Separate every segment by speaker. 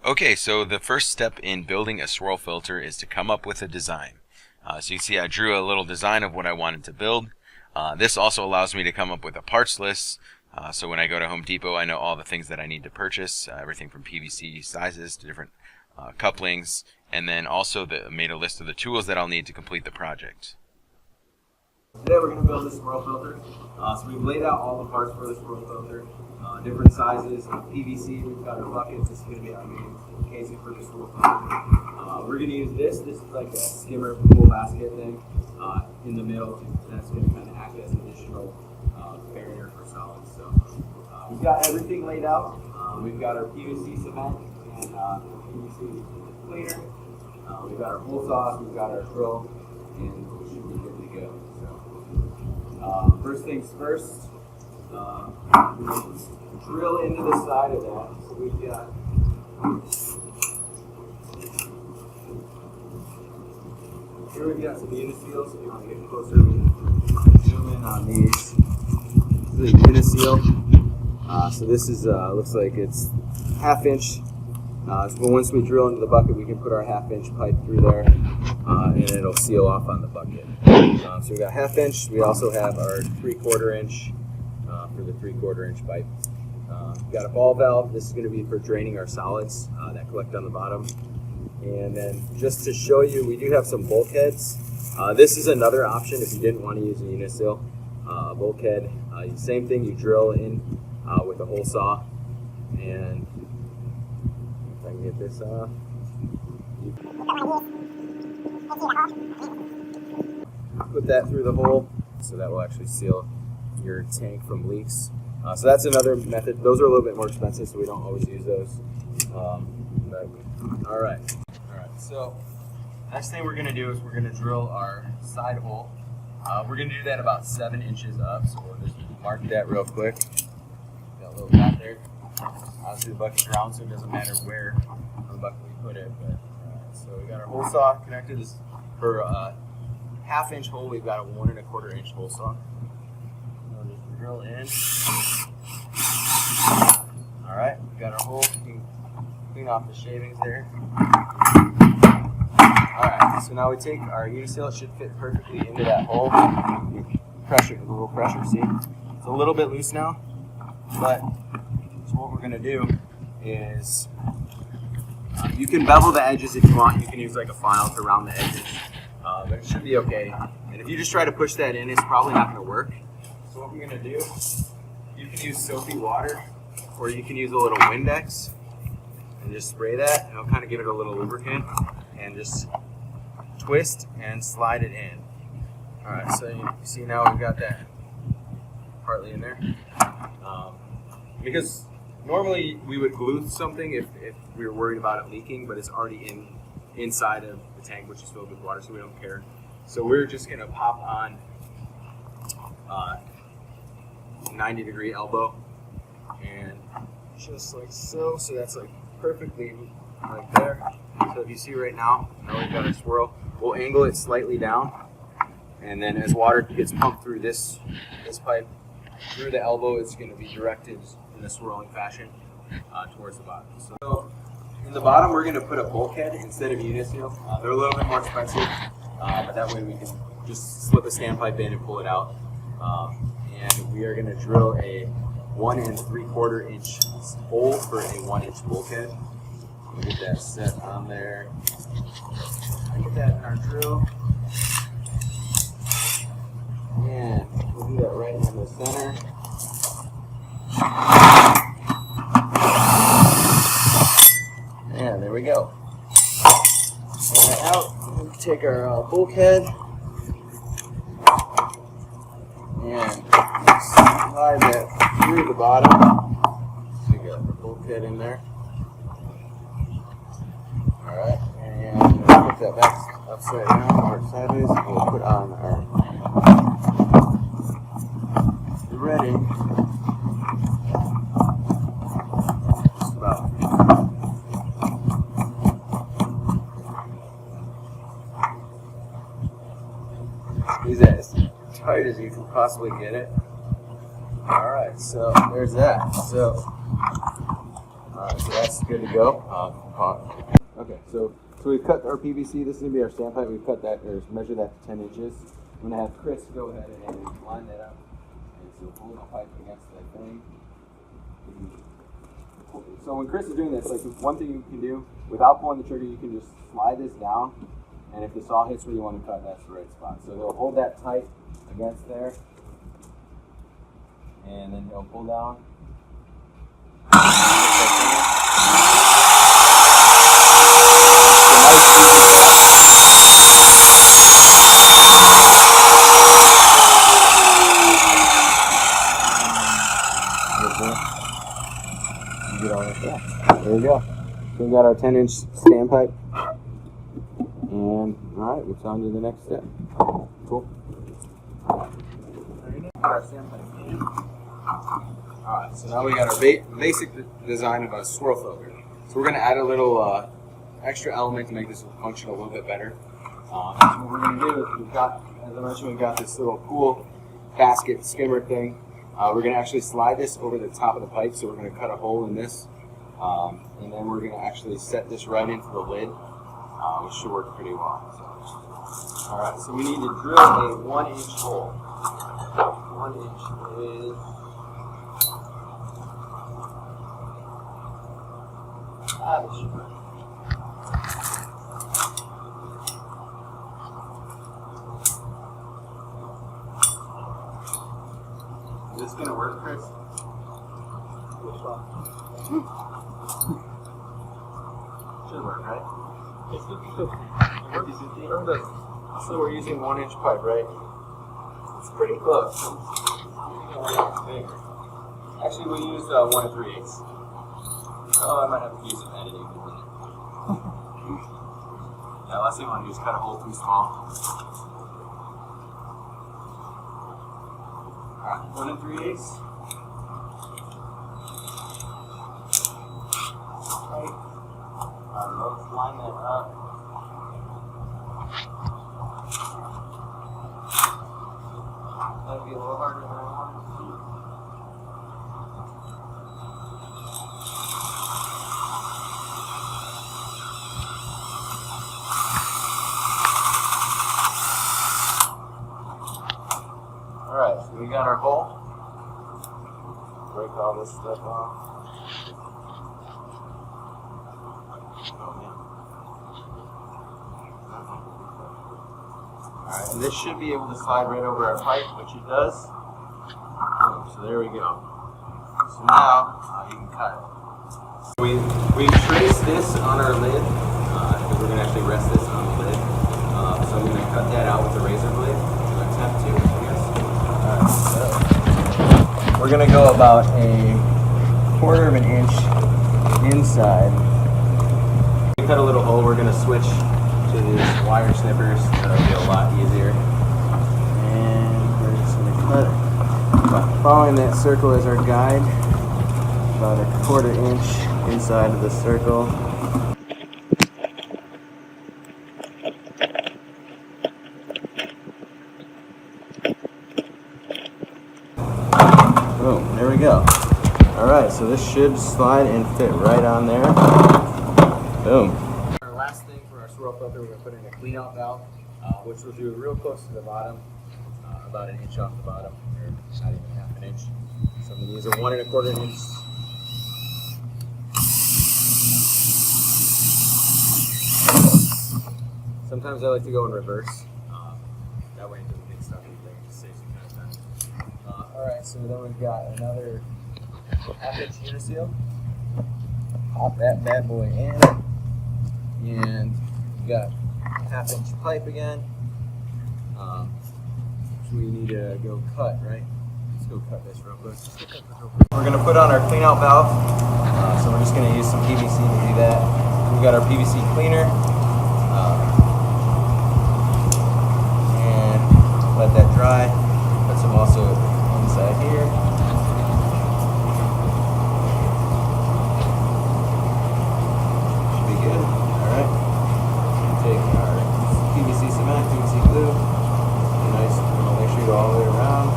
Speaker 1: Okay, so the first step in building a swirl filter is to come up with a design. So you see I drew a little design of what I wanted to build. This also allows me to come up with a parts list. So when I go to Home Depot, I know all the things that I need to purchase, everything from PVC sizes to different couplings, and then also made a list of the tools that I'll need to complete the project.
Speaker 2: Today we're going to build this swirl filter. So we've laid out all the parts for the swirl filter, different sizes. PVC, we've got our buckets. This is going to be our main casing for the swirl filter. We're going to use this. This is like a skimmer pool basket thing in the middle. That's going to kind of act as an additional barrier for solids. So we've got everything laid out. We've got our PVC cement and PVC cleaner. We've got our hole saws. We've got our drill, and we should be good to go. First things first, drill into the side of that. So we've got here we've got some uniseal. So if you want to get closer, zoom in on these. This is a uniseal. So this is looks like it's 1/2 inch. So once we drill into the bucket, we can put our 1/2 inch pipe through there, and it'll seal off on the bucket. So we got 1/2 inch. We also have our 3/4 inch for the 3/4 inch pipe. We've got a ball valve. This is going to be for draining our solids that collect on the bottom. And then just to show you, we do have some bulkheads. This is another option if you didn't want to use a uniseal. Bulkhead, same thing. You drill in with a hole saw, and if I can get this off. Put that through the hole, so that will actually seal your tank from leaks. So that's another method. Those are a little bit more expensive, so we don't always use those. All right. So next thing we're going to do is we're going to drill our side hole. We're going to do that about 7 inches up, so we'll just mark that real quick. Got a little dot there. Obviously the bucket's round, so it doesn't matter where on the bucket we put it. But so we got our hole saw connected. This for a 1/2 inch hole, we've got a 1 1/4 inch hole saw. We'll just drill in. All right, we got our hole. Clean off the shavings there. All right, so now we take our uniseal. It should fit perfectly into that hole. Pressure, a little pressure. See, it's a little bit loose now, but so what we're gonna do is you can bevel the edges if you want. You can use like a file to round the edges, but it should be okay. And if you just try to push that in, it's probably not gonna work. So what we're gonna do, you can use soapy water, or you can use a little Windex and just spray that, and it'll kind of give it a little lubricant, and just twist and slide it in. All right, so you see now we've got that partly in there. Because normally we would glue something if we were worried about it leaking, but it's already inside of the tank, which is filled with water, so we don't care. So we're just gonna pop on 90-degree elbow, and just like so. So that's like perfectly like there. So if you see right now we've got our swirl. We'll angle it slightly down, and then as water gets pumped through this pipe through the elbow, it's going to be directed in a swirling fashion towards the bottom. So in the bottom, we're going to put a bulkhead instead of uniseal. They're a little bit more expensive, but that way we can just slip a standpipe in and pull it out. And we are going to drill a 1 3/4 inch hole for a 1 inch bulkhead. We'll get that set on there. Get that in our drill. And we'll do that right in the center. And there we go. Pull that out. We'll take our bulkhead and slide that through the bottom. So you got the bulkhead in there. Alright, and we'll put that back upside down or sideways. We'll put on our threading. Just about. Use that as tight as you can possibly get it. Alright, so there's that. So Alright, so that's good to go. Okay, so we've cut our PVC. This is going to be our standpipe. We've cut that, or measured that to 10 inches. I'm going to have Chris go ahead and line that up. And so pull the pipe against that thing. So when Chris is doing this, like one thing you can do, without pulling the trigger, you can just slide this down. And if the saw hits where you want to cut, that's the right spot. So he'll hold that tight against there. And then he'll pull down. There we go. So we got our 10-inch standpipe. And alright, we're on to the next step. Cool. Alright, so now we got our basic design of a swirl filter. So we're going to add a little extra element to make this function a little bit better. So what we're going to do is we've got, as I mentioned, we've got this little cool basket skimmer thing. We're going to actually slide this over the top of the pipe, so we're going to cut a hole in this. And then we're going to actually set this right into the lid, which should work pretty well. So, alright, so we need to drill a 1-inch hole. 1 inch is Is this going to work, Chris? Which one? Should work, right? So we're using 1-inch pipe, right? It's pretty close. Actually, we used 1 3/8. Oh, I might have to do some editing. Yeah, last thing I want to do is cut a hole too small. Alright, 1 3/8. Right. Let's line that up. That'd be a little harder than I wanted. Alright, so we got our hole. Break all this stuff off. Alright, and this should be able to slide right over our pipe, which it does. So there we go. So now you can cut it. We traced this on our lid, because we're going to actually rest this on the lid. So I'm going to cut that out with a razor blade to attempt to, I guess. Alright, so we're going to go about a 1/4 of an inch inside. We cut a little hole, we're going to switch to these wire snippers. That'll be a lot easier. And we're just going to cut it. Following that circle as our guide, about a 1/4 inch inside of the circle. Boom, there we go. Alright, so this should slide and fit right on there. Boom. Our last thing for our swirl filter, we're going to put in a clean out valve, which we'll do real close to the bottom, about 1 inch off the bottom, or not even 1/2 inch. So I'm going to use a 1 1/4 inch. Sometimes I like to go in reverse. That way it doesn't get stuck in there. It just saves some kind of time. Alright, so then we've got another 1/2 inch uniseal. Pop that bad boy in. And we've got 1/2 inch pipe again. So we need to go cut, right? Let's go cut this real quick. We're going to put on our clean out valve. So we're just going to use some PVC to do that. We've got our PVC cleaner. And let that dry. Put some also inside here. Should be good. Alright. Take our PVC cement, PVC glue. Nice. We're going to make sure you go all the way around.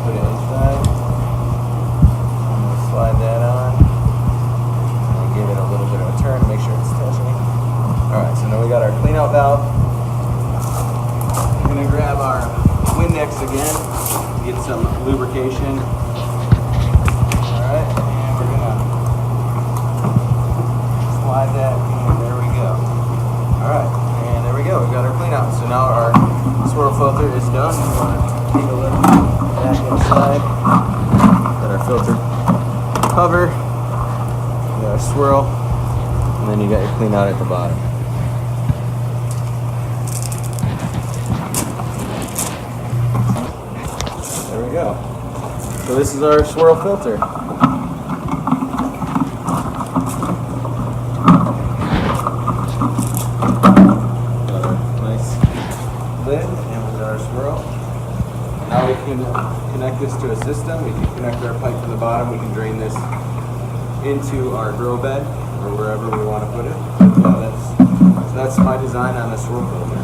Speaker 2: Put it inside. I'm going to slide that on. valve. We're going to grab our Windex again, get some lubrication. Alright, and we're going to slide that in. There we go. Alright, and there we go. We've got our clean out. So now our swirl filter is done. We want to take a look back inside. Got our filter cover, you got our swirl, and then you got your clean out at the bottom. There we go. So this is our swirl filter. Got our nice lid, and we got our swirl. Now we can connect this to a system. We can connect our pipe from the bottom. We can drain this into our grow bed or wherever we want to put it. But yeah, that's my design on the swirl filter.